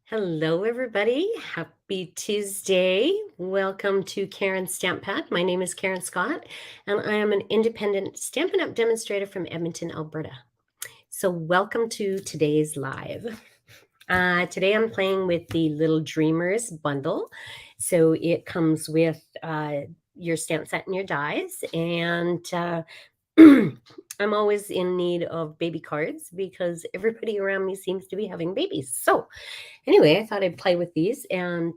Hello, everybody. Happy Tuesday. Welcome to Karen's Stamp Pad. My name is Karen Scott, and I am an independent Stampin' Up! Demonstrator from Edmonton, Alberta. So, welcome to today's live. Today, I'm playing with the Little Dreamers bundle. So, it comes with your stamp set and your dies, and I'm always in need of baby cards because everybody around me seems to be having babies. So, anyway, I thought I'd play with these and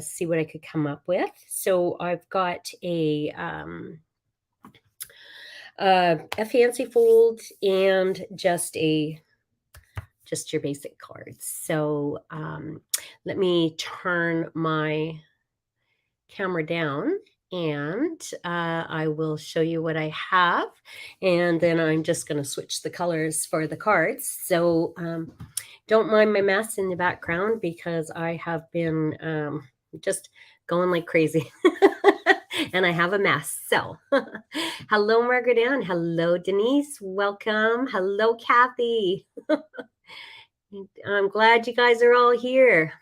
see what I could come up with. So I've got a fancy fold and just your basic cards. So let me turn my camera down and I will show you what I have. And then I'm just going to switch the colors for the cards. So don't mind my mess in the background because I have been just going like crazy. And I have a mess. So hello, Margaret Ann. Hello, Denise. Welcome. Hello, Kathy. I'm glad you guys are all here.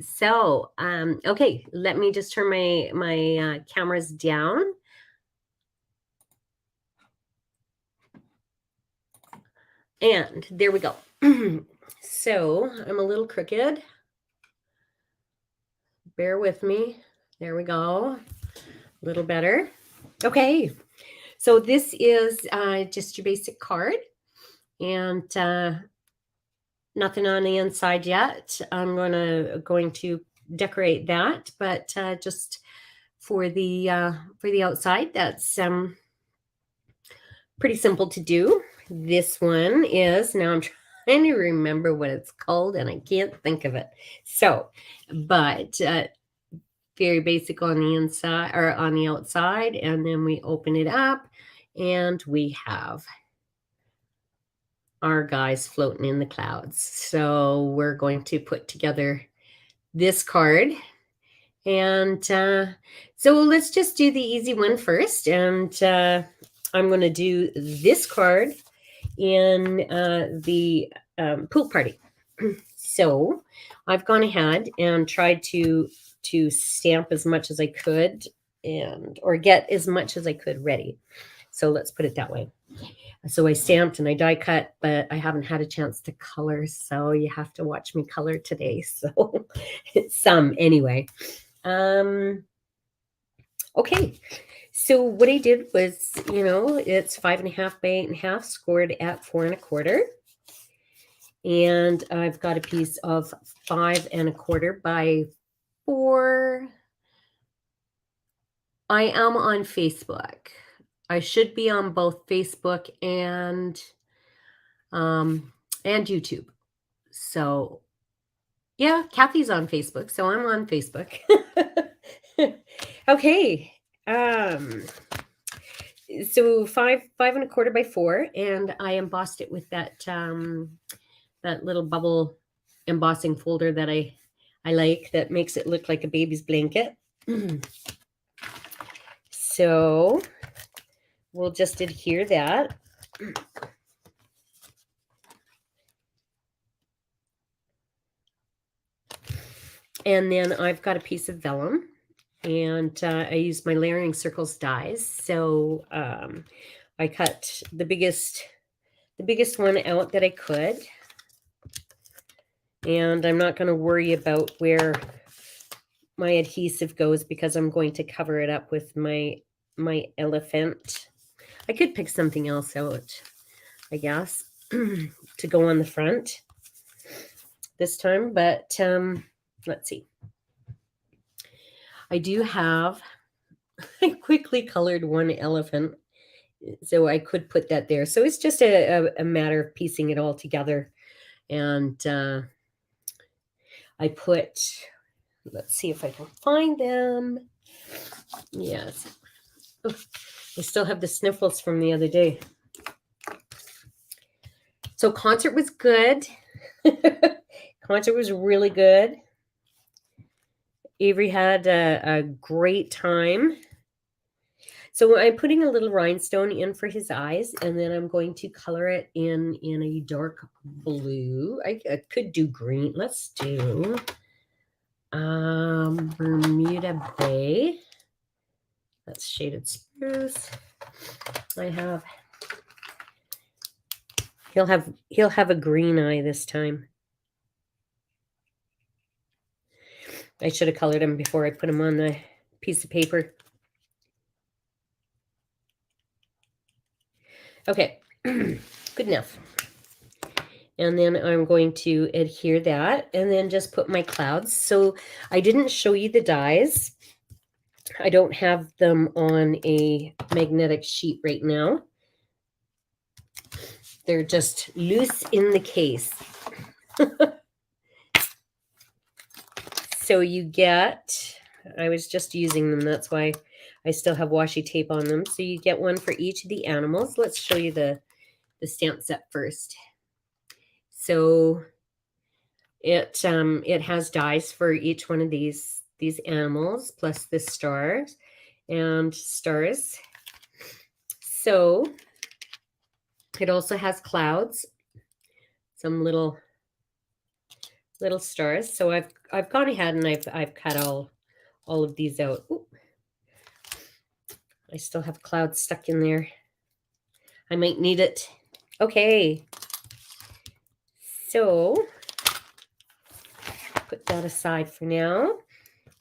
So, okay, let me just turn my cameras down. And there we go. So, I'm a little crooked. Bear with me. There we go. A little better. Okay. So, this is just your basic card. And nothing on the inside yet. I'm going to decorate that, but just for the outside, that's pretty simple to do. This one is, now I'm trying to remember what it's called and I can't think of it. So, but very basic on the inside or on the outside, and then we open it up and we have our guys floating in the clouds. So we're going to put together this card. And so let's just do the easy one first. And I'm going to do this card in the pool party. So I've gone ahead and tried to stamp as much as I could or get as much as I could ready. So let's put it that way. So I stamped and I die cut, but I haven't had a chance to color. So you have to watch me color today. So some anyway. Okay. So what I did was, it's 5.5 by 8.5 scored at 4.25. And I've got a piece of 5.25 by 4. I am on Facebook. I should be on both Facebook and YouTube. So yeah, Kathy's on Facebook, so I'm on Facebook. Okay. So 5.25 by 4, and I embossed it with that little bubble embossing folder that I like, that makes it look like a baby's blanket. So we'll just adhere that. And then I've got a piece of vellum, and I used my layering circles dies. So I cut the biggest one out that I could. And I'm not going to worry about where my adhesive goes because I'm going to cover it up with my elephant. I could pick something else out, I guess, to go on the front this time, but let's see. I do have, I quickly colored one elephant, so I could put that there. So it's just a matter of piecing it all together. And I put, let's see if I can find them. Yes. Oh, I still have the sniffles from the other day. So concert was good. Concert was really good. Avery had a great time. So I'm putting a little rhinestone in for his eyes, and then I'm going to color it in a dark blue. I could do green. Let's do Bermuda Bay. That's shaded spruce. He'll have a green eye this time. I should have colored him before I put him on the piece of paper. Okay, good enough. And then I'm going to adhere that and then just put my clouds. So I didn't show you the dies. I don't have them on a magnetic sheet right now. They're just loose in the case. So you get, I was just using them, that's why I still have washi tape on them. So you get one for each of the animals. Let's show you the stamp set first. So it has dies for each one of these animals, plus the stars and stars. So it also has clouds, some little stars. So I've gone ahead and I've cut all of these out. Ooh. I still have clouds stuck in there. I might need it. Okay. So put that aside for now.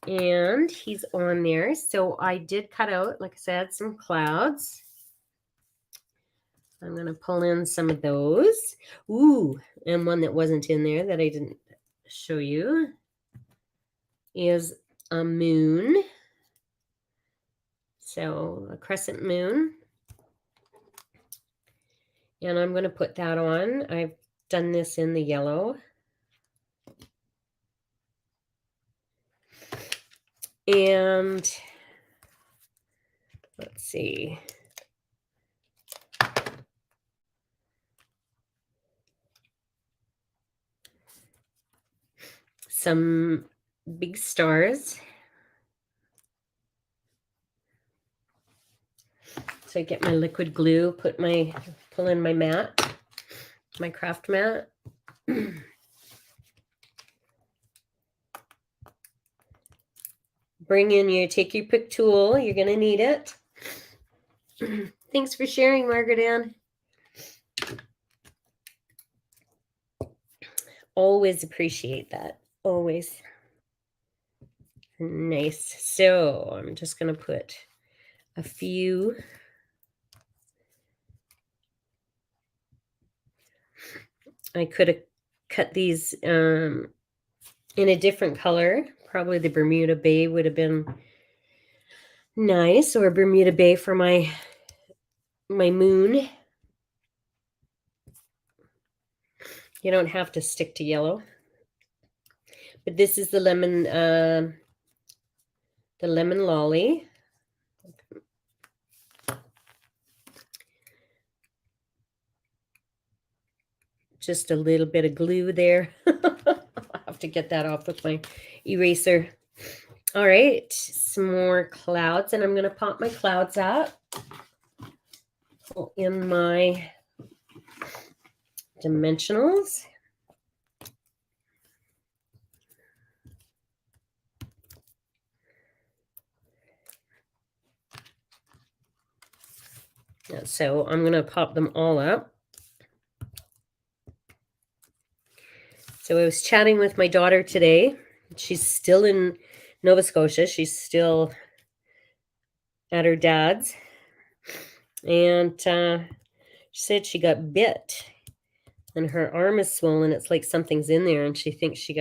And he's on there. So I did cut out, like I said, some clouds. I'm going to pull in some of those. Ooh, and one that wasn't in there that I didn't show you is a moon. So a crescent moon. And I'm going to put that on. I've done this in the yellow. And let's see. Some big stars. So I get my liquid glue, pull in my mat, my craft mat. Take your pick tool. You're going to need it. Thanks for sharing, Margaret Ann. Always appreciate that. Always. Nice. So I'm just going to put a few. I could have cut these in a different color. Probably the Bermuda Bay would have been nice, or Bermuda Bay for my moon. You don't have to stick to yellow. But this is the lemon lolly. Just a little bit of glue there. I'll have to get that off with my eraser. All right, some more clouds, and I'm going to pop my clouds up in my dimensionals. So I'm going to pop them all up. So I was chatting with my daughter today. She's still in Nova Scotia. She's still at her dad's. And she said she got bit and her arm is swollen. It's like something's in there, and she thinks she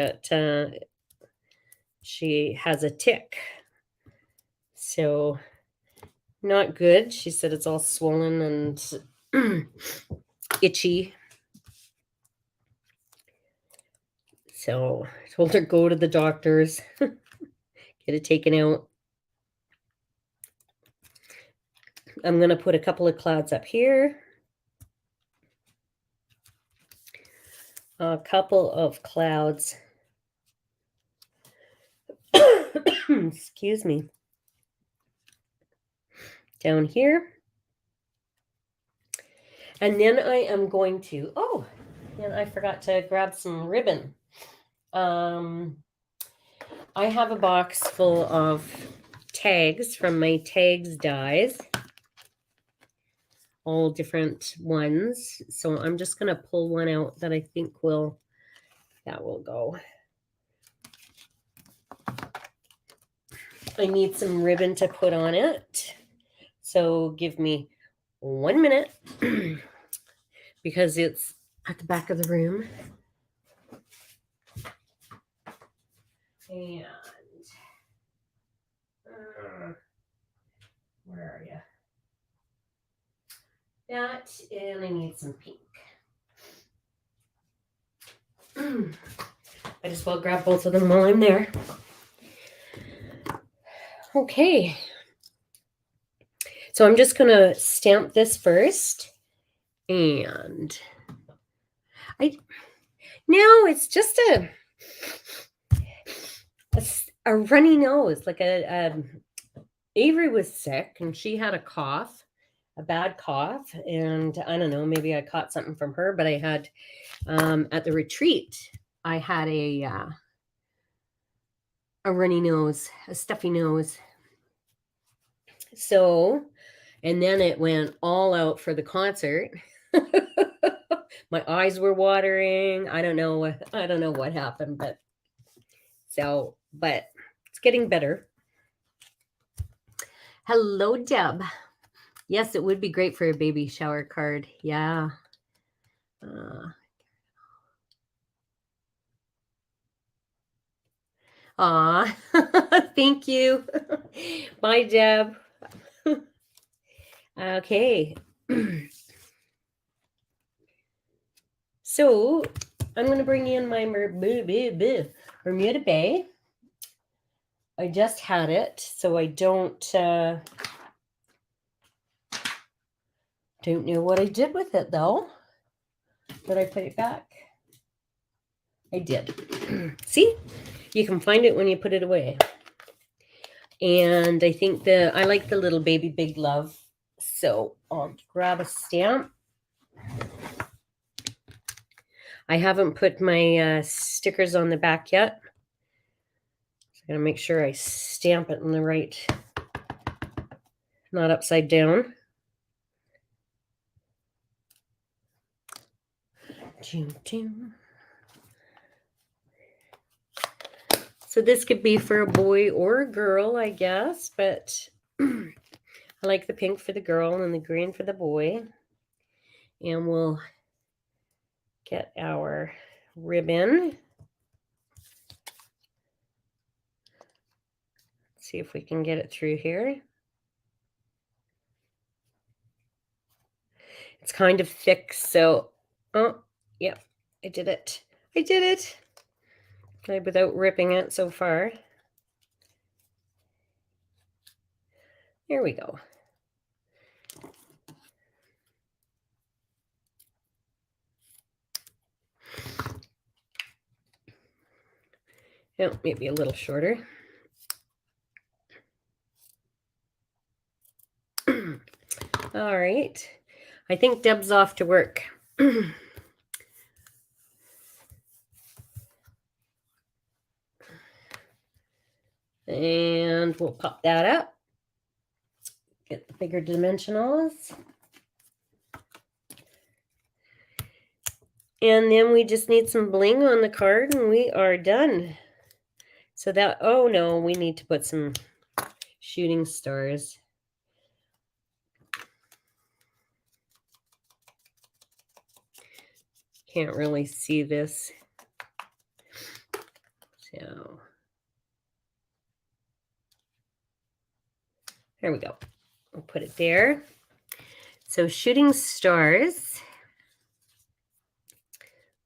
has a tick. So not good. She said it's all swollen and itchy. So I told her, go to the doctors, get it taken out. I'm going to put a couple of clouds up here. A couple of clouds. Excuse me. down here. And then I am going to, oh, and I forgot to grab some ribbon. I have a box full of tags from my tags dies, all different ones. So I'm just going to pull one out that I think that will go. I need some ribbon to put on it. So give me 1 minute because it's at the back of the room. And where are you? That, and I need some pink. I just will grab both of them while I'm there. Okay. So I'm just going to stamp this first. And now it's just a runny nose. Like Avery was sick and she had a bad cough. And I don't know, maybe I caught something from her, but I had at the retreat, I had a runny nose, a stuffy nose. So, and then it went all out for the concert. My eyes were watering. I don't know what happened, but it's getting better. Hello, Deb. Yes, it would be great for a baby shower card. Yeah. Aw, thank you. Bye, Deb. Okay. So I'm going to bring in my Bermuda Bay. I just had it, so I don't know what I did with it, though. Did I put it back? I did. See? You can find it when you put it away. And I think I like the little baby big love. So I'll grab a stamp. I haven't put my stickers on the back yet. So I'm going to make sure I stamp it in the right, not upside down. So this could be for a boy or a girl, I guess, but I like the pink for the girl and the green for the boy. And we'll get our ribbon. See if we can get it through here. It's kind of thick, so, oh, yeah, I did it. Without ripping it so far. There we go. Oh, maybe a little shorter. All right. I think Deb's off to work. And we'll pop that up. Get the bigger dimensionals. And then we just need some bling on the card and we are done. So that, oh no, we need to put some shooting stars. Can't really see this. So there we go. We'll put it there. So shooting stars.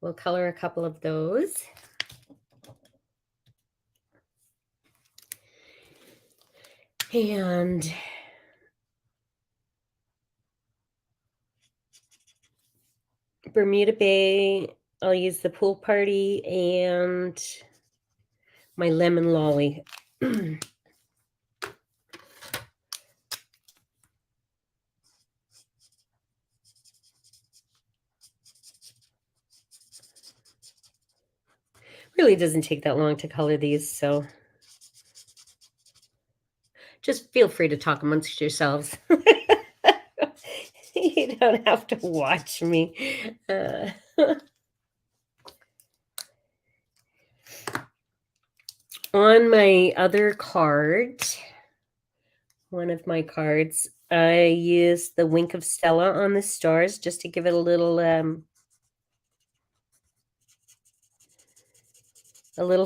We'll color a couple of those. And Bermuda Bay, I'll use the pool party and my lemon lolly. Really doesn't take that long to color these, so just feel free to talk amongst yourselves. You don't have to watch me. On my other card, one of my cards, I used the Wink of Stella on the stars just to give it a little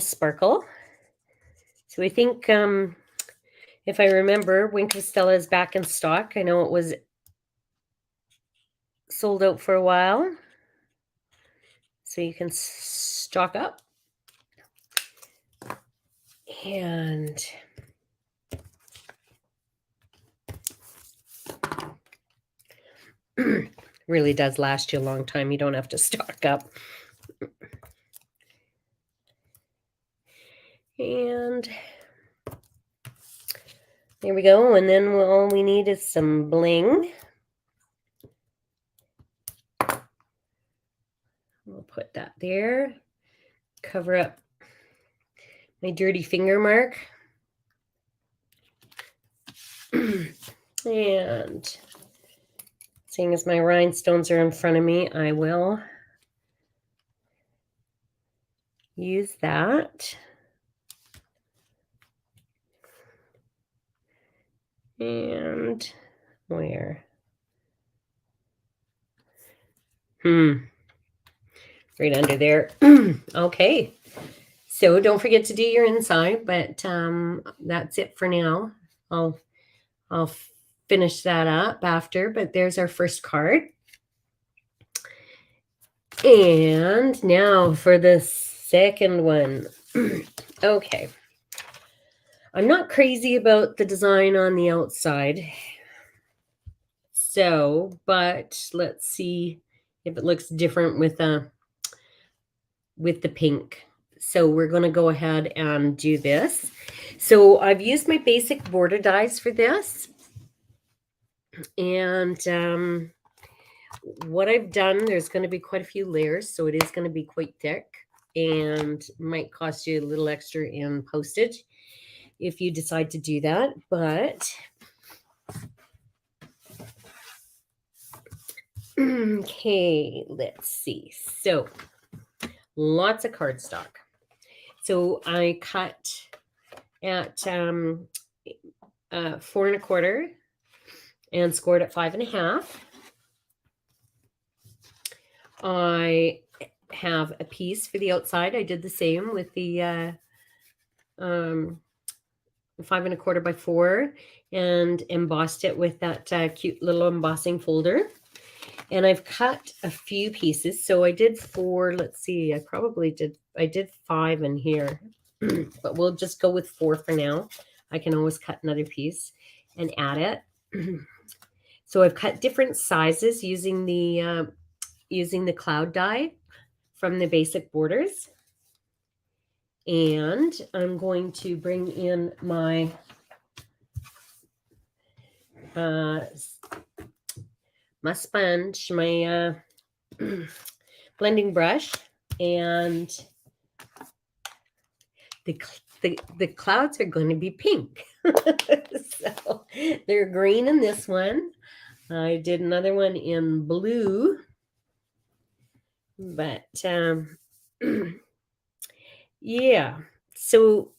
sparkle. So I think, if I remember, Wink of Stella is back in stock. I know it was sold out for a while, so you can stock up. And really does last you a long time. You don't have to stock up. And there we go. And then all we need is some bling. We'll put that there. Cover up my dirty finger mark. And seeing as my rhinestones are in front of me, I will use that. And where? Right under there. Okay. So don't forget to do your inside, but that's it for now. I'll finish that up after, but there's our first card. And now for the second one. Okay. I'm not crazy about the design on the outside. So, but let's see if it looks different with the pink. So we're going to go ahead and do this. So I've used my basic border dies for this. And what I've done, there's going to be quite a few layers, so it is going to be quite thick and might cost you a little extra in postage if you decide to do that. But okay, let's see. So lots of cardstock. So I cut at 4 1/4 and scored at 5 1/2. I have a piece for the outside. I did the same with the 5 1/4 by 4 and embossed it with that cute little embossing folder. And I've cut a few pieces. So I did 4. Let's see. I did 5 in here, but we'll just go with 4 for now. I can always cut another piece and add it. So I've cut different sizes using the cloud die from the basic borders. And I'm going to bring in my sponge, my blending brush, and the clouds are going to be pink. So they're green in this one. I did another one in blue, but yeah, so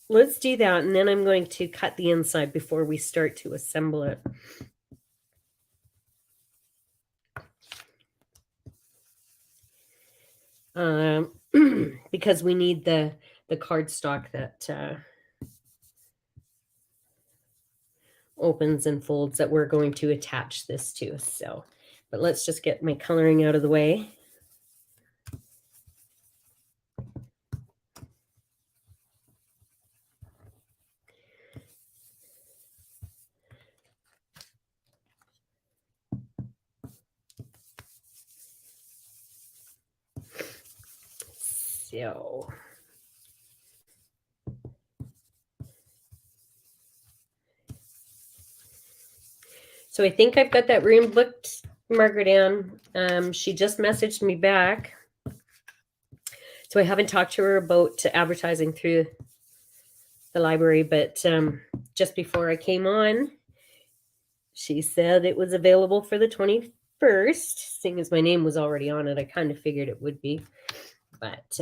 let's do that, and then I'm going to cut the inside before we start to assemble it. Because we need the cardstock that opens and folds that we're going to attach this to. So, but let's just get my coloring out of the way. So I think I've got that room booked, Margaret Ann. She just messaged me back So I haven't talked to her about advertising through the library, but just before I came on, she said it was available for the 21st. Seeing as my name was already on it, I kind of figured it would be. But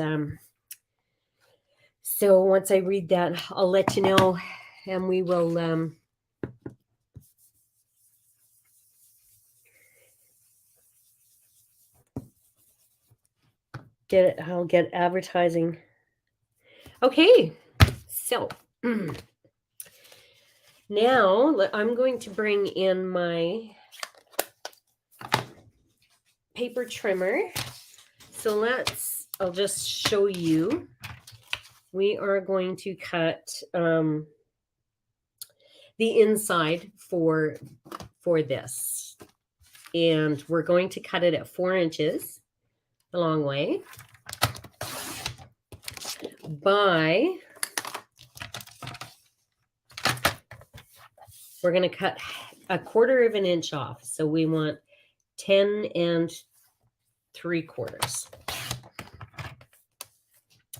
so once I read that, I'll let you know, and we will I'll get advertising. Okay, so now I'm going to bring in my paper trimmer. So I'll just show you. We are going to cut the inside for this. And we're going to cut it at 4 inches the long way we're going to cut 1/4 of an inch off. So we want 10 3/4.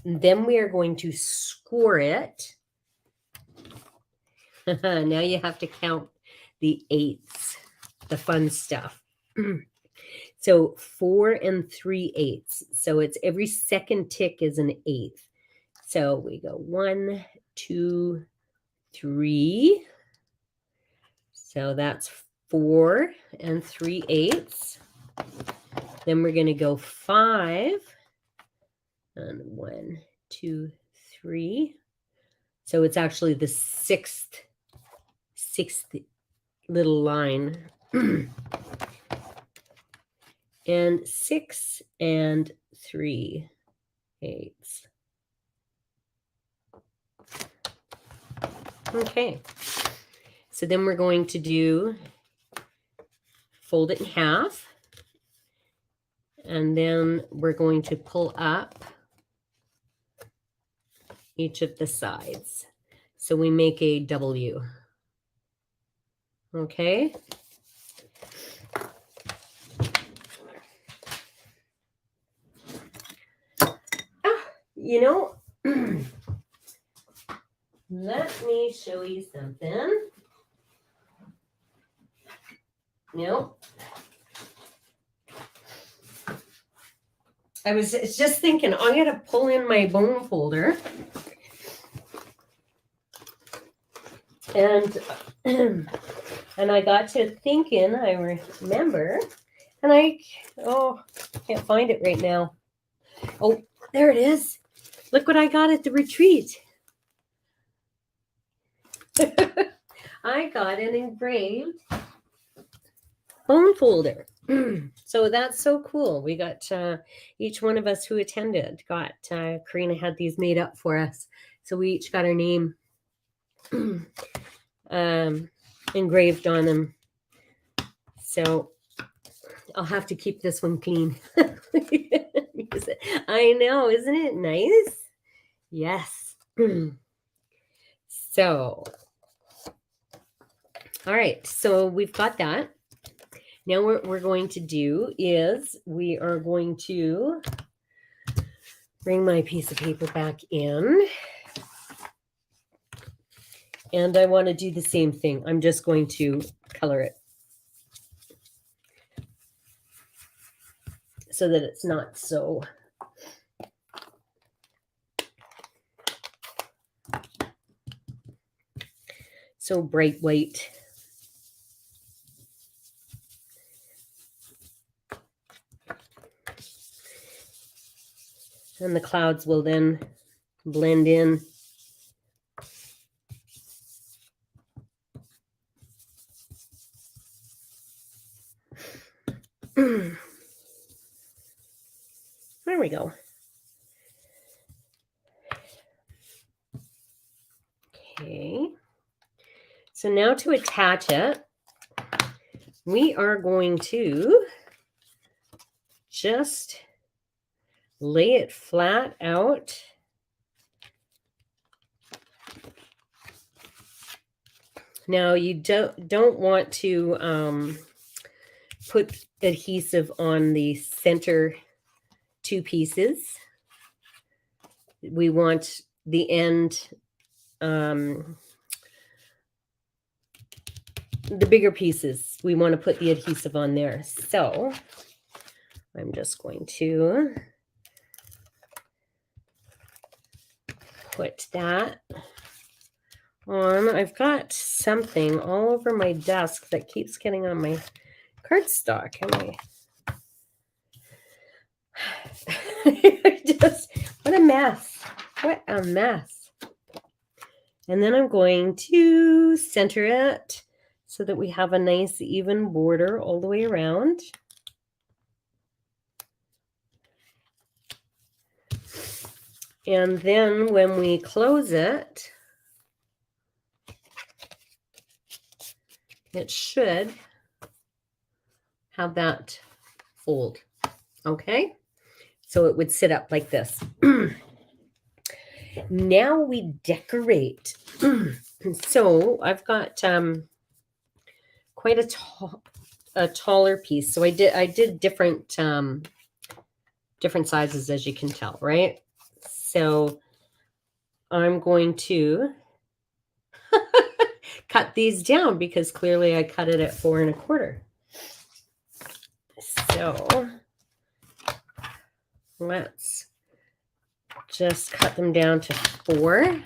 Then we are going to score it. Now you have to count the eighths, the fun stuff. So 4 3/8. So it's every second tick is an eighth. So we go 1, 2, 3. So that's 4 3/8. Then we're going to go 5 and 1, 2, 3. So it's actually the sixth little line. And 6 3/8. Okay. So then we're going to fold it in half. And then we're going to pull up each of the sides. So we make a W. Okay. You know, let me show you something. No. I was just thinking, I'm going to pull in my bone folder. And I got to thinking, I remember, and I can't find it right now. Oh, there it is. Look what I got at the retreat. I got an engraved bone folder. So that's so cool. We got each one of us who attended got Karina had these made up for us. So we each got our name engraved on them. So I'll have to keep this one clean. I know, isn't it nice? Yes. So, all right. So we've got that. Now what we're going to do is we are going to bring my piece of paper back in. And I want to do the same thing. I'm just going to color it so that it's not so bright white. And the clouds will then blend in. There we go. Okay. So now to attach it, we are going to just lay it flat out. Now you don't want to put adhesive on the center 2 pieces. we want the end, the bigger pieces. We want to put the adhesive on there. So I'm just going to put that on. I've got something all over my desk that keeps getting on my cardstock. What a mess. What a mess. And then I'm going to center it so that we have a nice even border all the way around. And then when we close it, it should have that fold. Okay? So it would sit up like this. Now we decorate. So I've got quite a taller piece. So I did different sizes, as you can tell, right? So I'm going to cut these down because clearly I cut it at 4 1/4. So let's just cut them down to 4.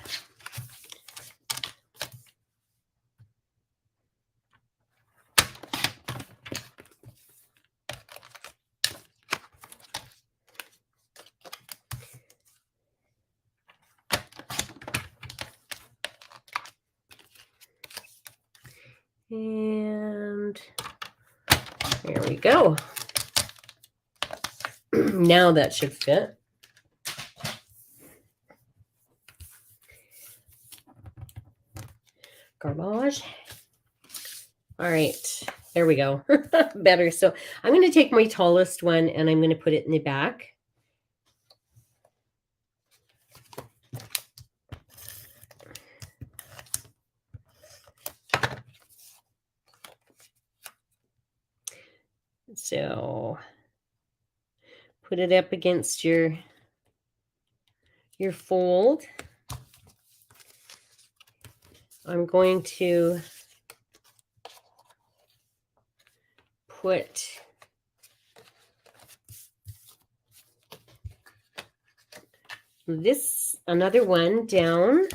And there we go. Now that should fit. Garbage. All right, there we go. Better. So I'm going to take my tallest one and I'm going to put it in the back. So put it up against your fold. I'm going to put another one down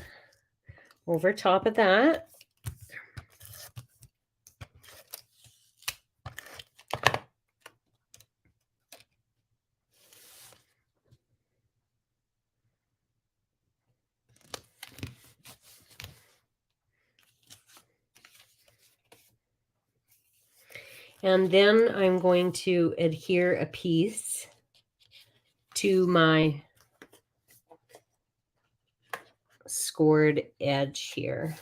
over top of that. And then I'm going to adhere a piece to my scored edge here.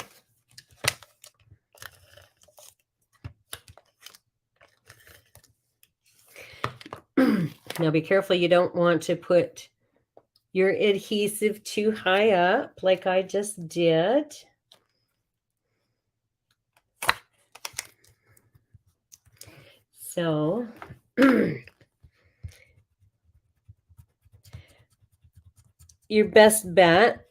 Now be careful, you don't want to put your adhesive too high up like I just did. So your best bet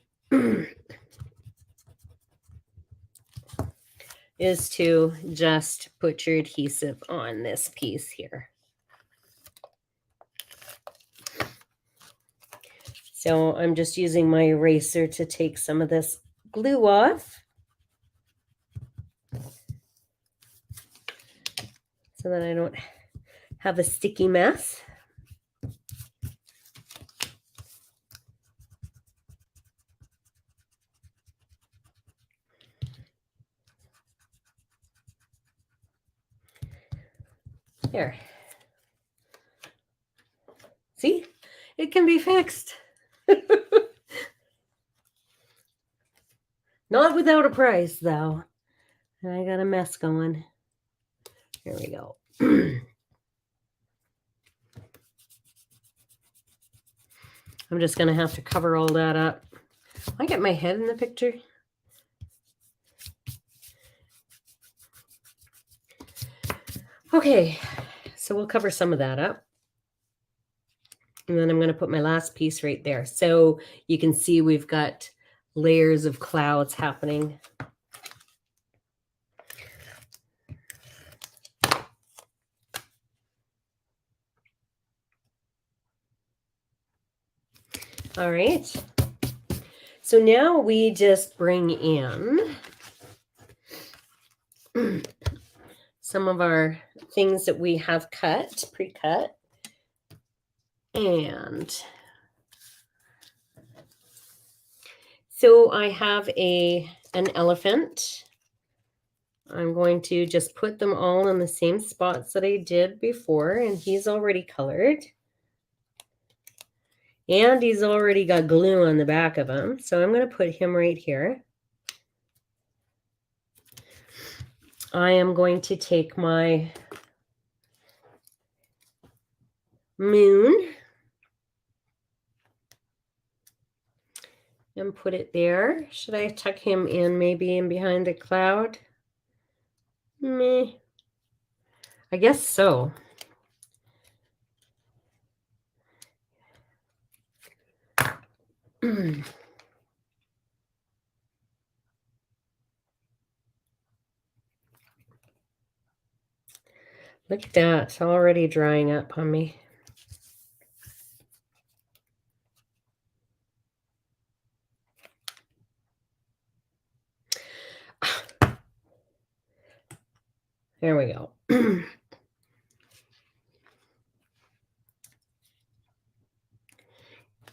is to just put your adhesive on this piece here. So I'm just using my eraser to take some of this glue off so that I don't have a sticky mess. There. See, it can be fixed. Not without a price, though. And I got a mess going. Here we go. I'm just going to have to cover all that up. I get my head in the picture. Okay, so we'll cover some of that up. And then I'm going to put my last piece right there. So you can see we've got layers of clouds happening. All right. So now we just bring in some of our things that we have cut, pre-cut. And so I have an elephant. I'm going to just put them all in the same spots that I did before, and he's already colored. And he's already got glue on the back of him. So I'm going to put him right here. I am going to take my moon and put it there. Should I tuck him in maybe in behind the cloud? Meh. I guess so. Look at that. It's already drying up on me. There we go.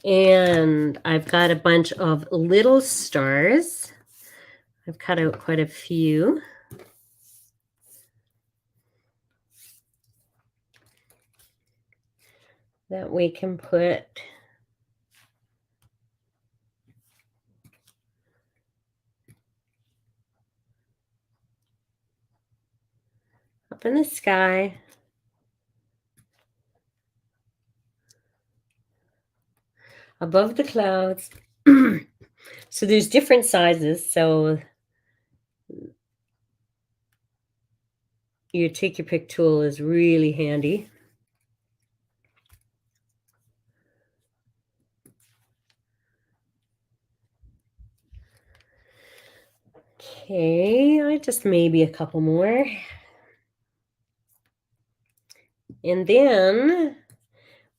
And I've got a bunch of little stars. I've cut out quite a few. That we can put up in the sky. Above the clouds. So there's different sizes. So your take your pick tool is really handy. Okay, I just maybe a couple more. And then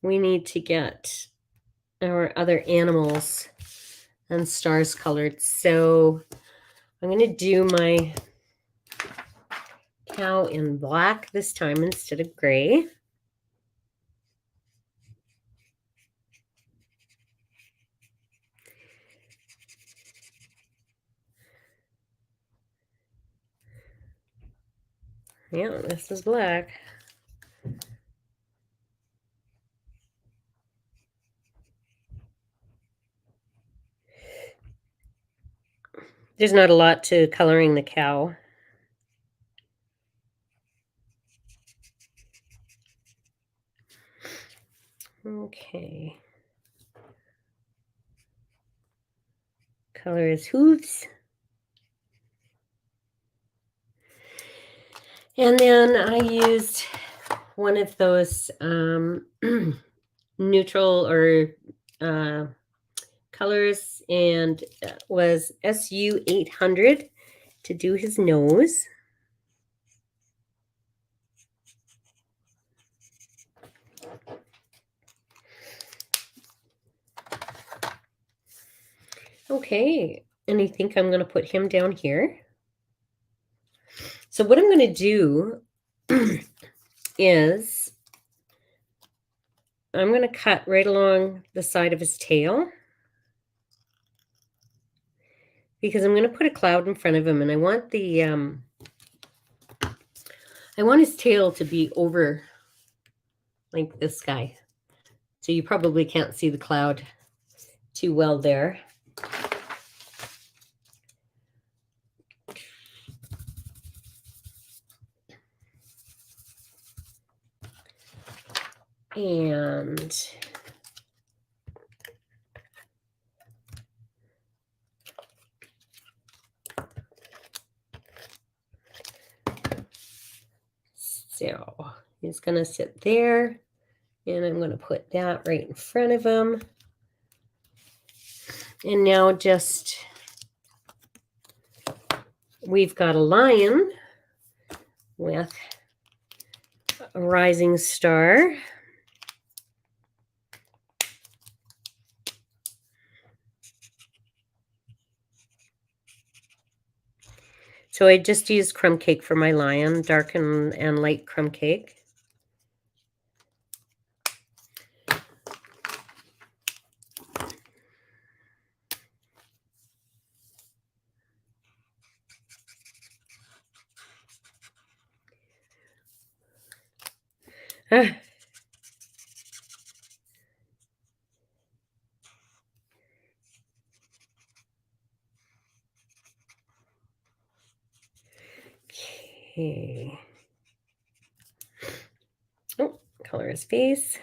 we need to get our other animals and stars colored. So I'm going to do my cow in black this time instead of gray. Yeah, this is black. There's not a lot to coloring the cow. Okay. Color his hooves. And then I used one of those neutral or colors, and was SU 800 to do his nose. Okay, and I think I'm going to put him down here. So what I'm going to do is I'm going to cut right along the side of his tail, because I'm going to put a cloud in front of him, and I want the I want his tail to be over like this guy. So you probably can't see the cloud too well there. And so he's going to sit there. And I'm going to put that right in front of him. And now just, we've got a lion with a rising star. So I just used crumb cake for my lion, dark and light crumb cake. Okay. Oh, color his face.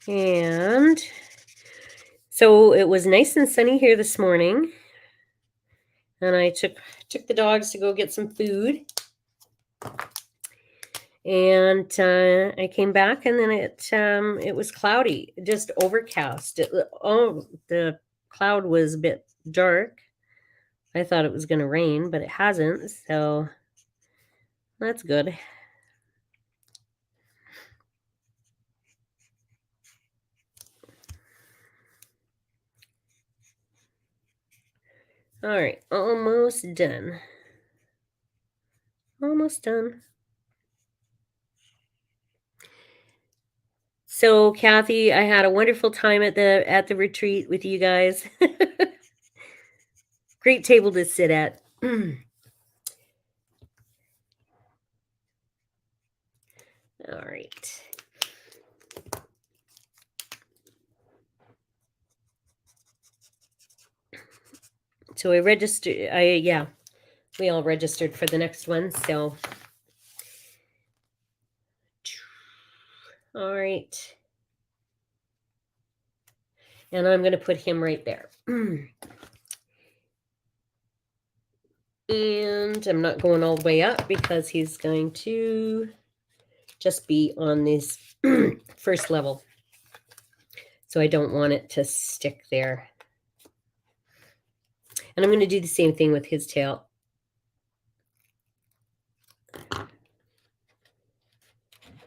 And so it was nice and sunny here this morning. And I took the dogs to go get some food. And I came back, and then it was cloudy, just overcast. The cloud was a bit dark. I thought it was going to rain, but it hasn't, so that's good. All right, almost done. Almost done. So, Kathy, I had a wonderful time at the retreat with you guys. Great table to sit at. All right. So we all registered for the next one. So, all right. And I'm going to put him right there. And I'm not going all the way up because he's going to just be on this first level. So I don't want it to stick there. And I'm going to do the same thing with his tail.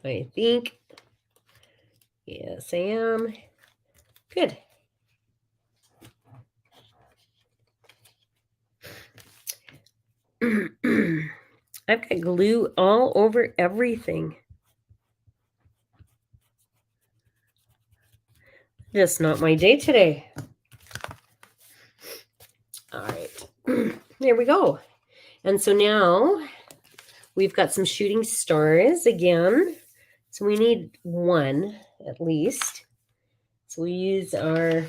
I think. Yes, I am. Good. I've got glue all over everything. Just not my day today. All right. There we go. And so now we've got some shooting stars again. So we need one at least. So we use our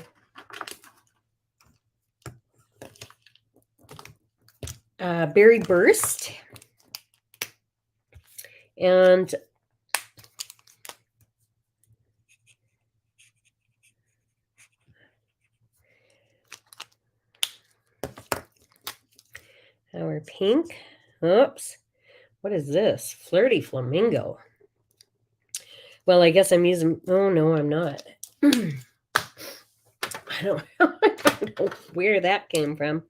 berry burst. And our pink. Oops. What is this? Flirty flamingo. Well, I guess I'm using... Oh, no, I'm not. I don't know where that came from.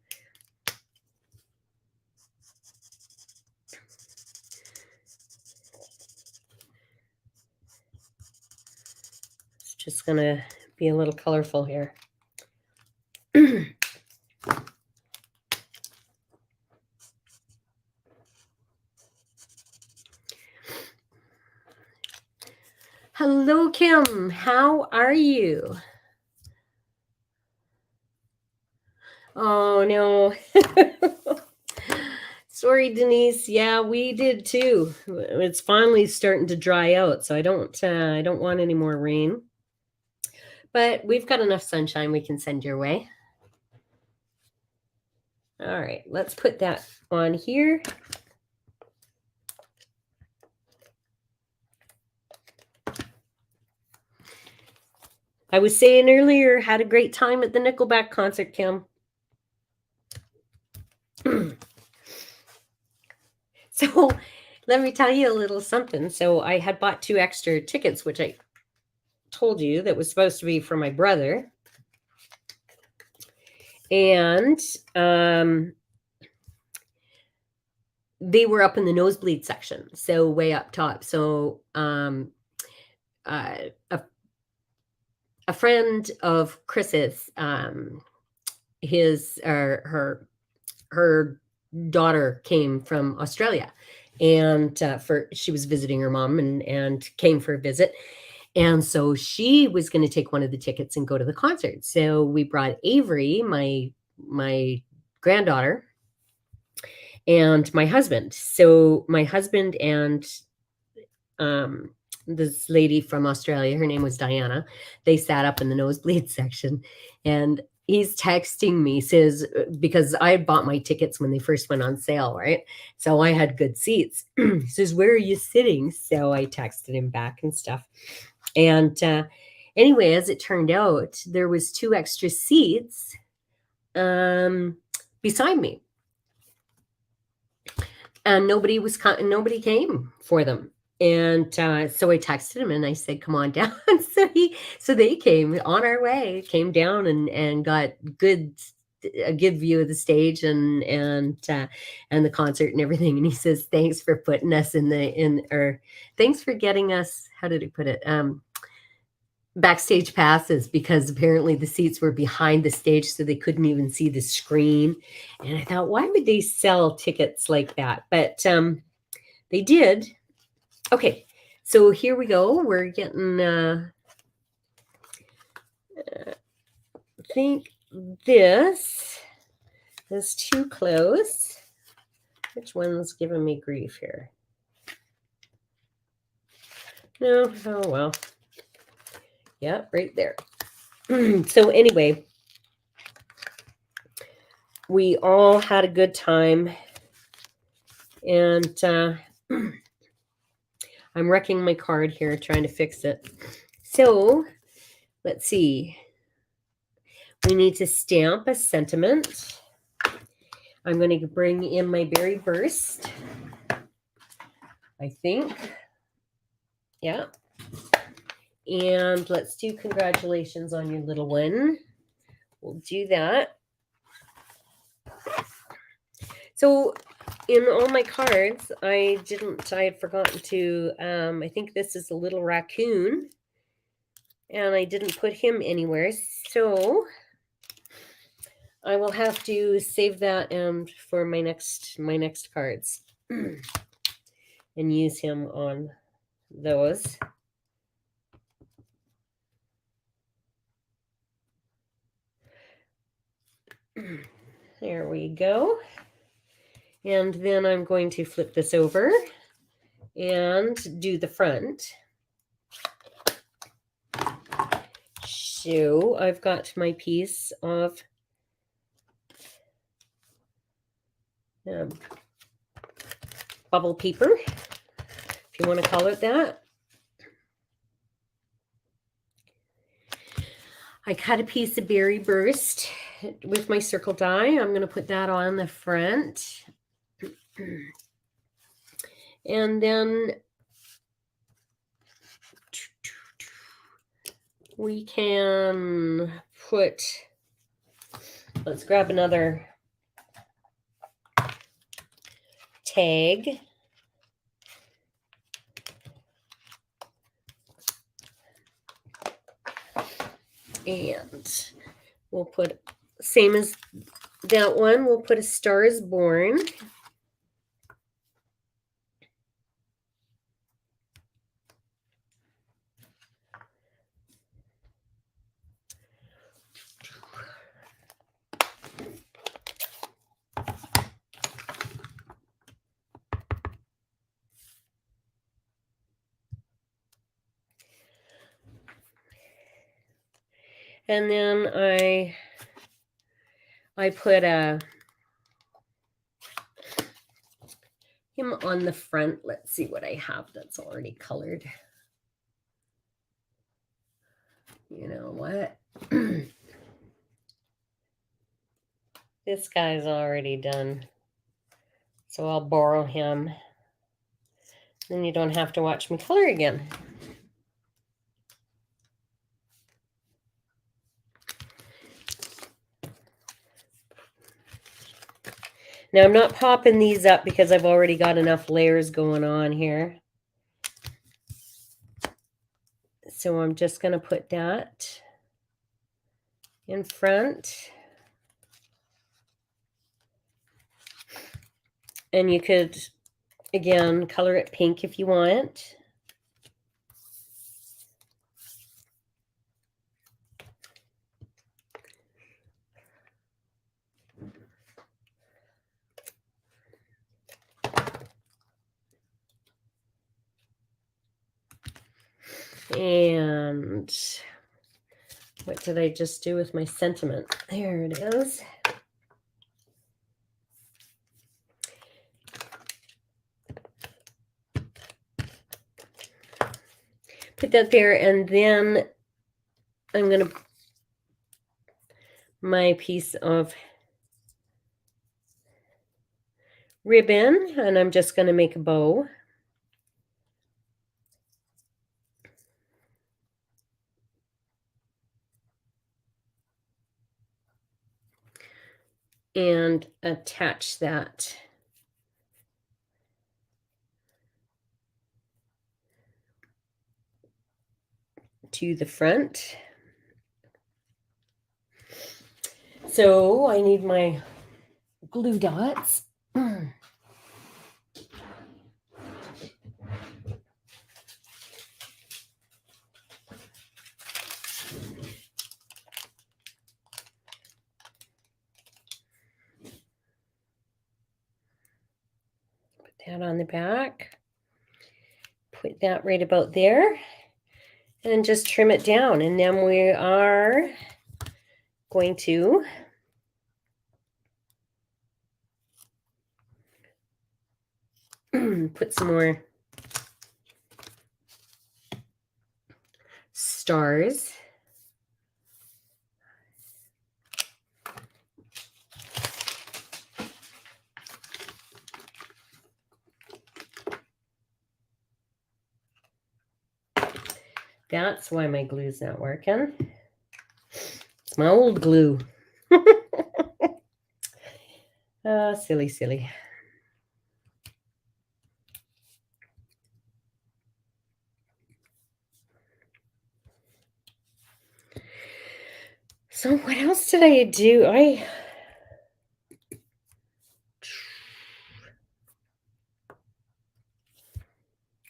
It's just going to be a little colorful here. Hello, Kim. How are you? Oh, no. Sorry, Denise. Yeah, we did too. It's finally starting to dry out, so I don't want any more rain. But we've got enough sunshine we can send your way. All right, let's put that on here. I was saying earlier, had a great time at the Nickelback concert, Kim. So let me tell you a little something. So I had bought 2 extra tickets, which I told you that was supposed to be for my brother. And they were up in the nosebleed section, so way up top. So a friend of Chris's, his or her daughter came from Australia, and she was visiting her mom and came for a visit. And so she was going to take one of the tickets and go to the concert. So we brought Avery, my granddaughter, and my husband. So my husband and this lady from Australia, her name was Diana, they sat up in the nosebleed section, and he's texting me, says, because I had bought my tickets when they first went on sale, right? So I had good seats. He says, "Where are you sitting?" So I texted him back and stuff. And anyway, as it turned out, there was 2 extra seats beside me, and nobody came for them. And so I texted him and I said, "Come on down." So they came on our way, came down and got a good view of the stage and the concert and everything. And he says, "Thanks for putting us or thanks for getting us." How did he put it? Backstage passes, because apparently the seats were behind the stage, so they couldn't even see the screen. And I thought, why would they sell tickets like that? But they did. Okay, so here we go. We're getting, I think this is too close. Which one's giving me grief here? No, oh well. Yeah, right there. So anyway, we all had a good time, and I'm wrecking my card here, trying to fix it. So let's see. We need to stamp a sentiment. I'm going to bring in my berry burst, I think. Yeah. And let's do congratulations on your little one. We'll do that. So in all my cards, I had forgotten to, I think this is a little raccoon, and I didn't put him anywhere. So I will have to save that for my next cards and use him on those. There we go. And then I'm going to flip this over and do the front. So I've got my piece of bubble paper, if you want to call it that. I cut a piece of berry burst with my circle die. I'm going to put that on the front. And then we can put, let's grab another tag. And we'll put, same as that one, we'll put a Star is Born. And then I put him on the front. Let's see what I have that's already colored. You know what? This guy's already done. So I'll borrow him. Then you don't have to watch me color again. Now I'm not popping these up because I've already got enough layers going on here. So I'm just going to put that in front. And you could, again, color it pink if you want. And what did I just do with my sentiment? There it is. Put that there, and then I'm going to my piece of ribbon, and I'm just going to make a bow. And attach that to the front. So I need my glue dots. Put that on the back. Put that right about there. And just trim it down. And then we are going to put some more stars. That's why my glue's not working. It's my old glue. Silly, silly. So what else did I do?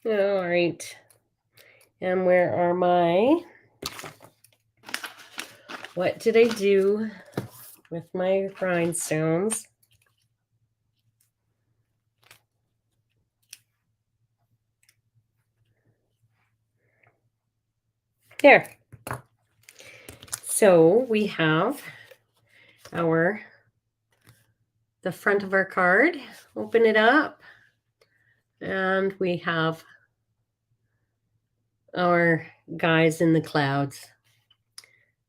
All right. And where are what did I do with my rhinestones? There. So we have the front of our card. Open it up. And we have our guys in the clouds.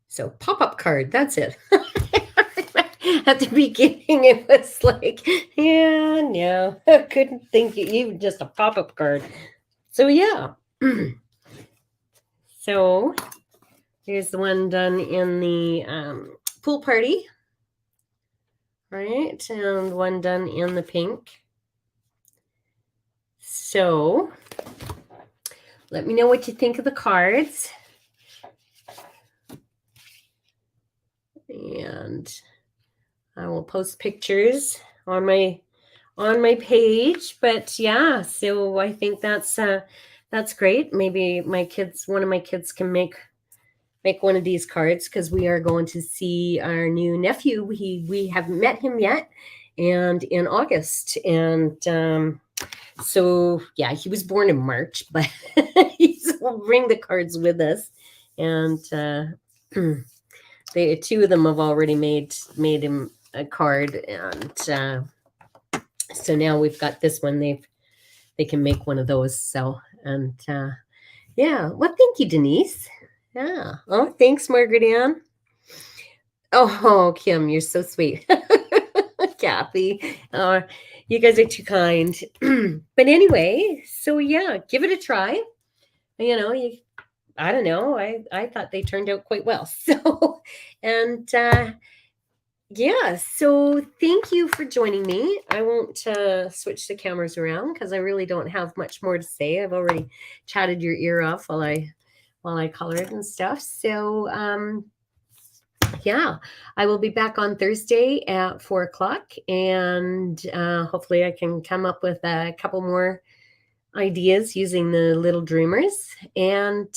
So pop-up card, that's it. At the beginning, it was like, yeah, no, I couldn't think even just a pop-up card. So yeah. So here's the one done in the pool party. Right, and one done in the pink. So let me know what you think of the cards. And I will post pictures on my page. But yeah, so I think that's great. Maybe one of my kids can make one of these cards, because we are going to see our new nephew. We haven't met him yet, and in August. And so yeah, he was born in March, but we'll bring the cards with us. And two of them have already made him a card, and so now we've got this one. They can make one of those. So, and yeah, well, thank you, Denise. Yeah. Oh, thanks, Margaret Ann. Oh, Kim, you're so sweet. Kathy. You guys are too kind. But anyway, so yeah, give it a try. You know, I don't know. I thought they turned out quite well. So, and yeah, so thank you for joining me. I won't switch the cameras around because I really don't have much more to say. I've already chatted your ear off while I colored and stuff. So yeah, I will be back on Thursday at 4 o'clock, and hopefully I can come up with a couple more ideas using the little dreamers. And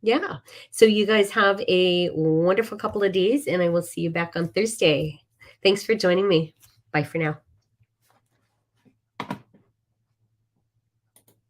yeah, so you guys have a wonderful couple of days, and I will see you back on Thursday. Thanks for joining me. Bye for now.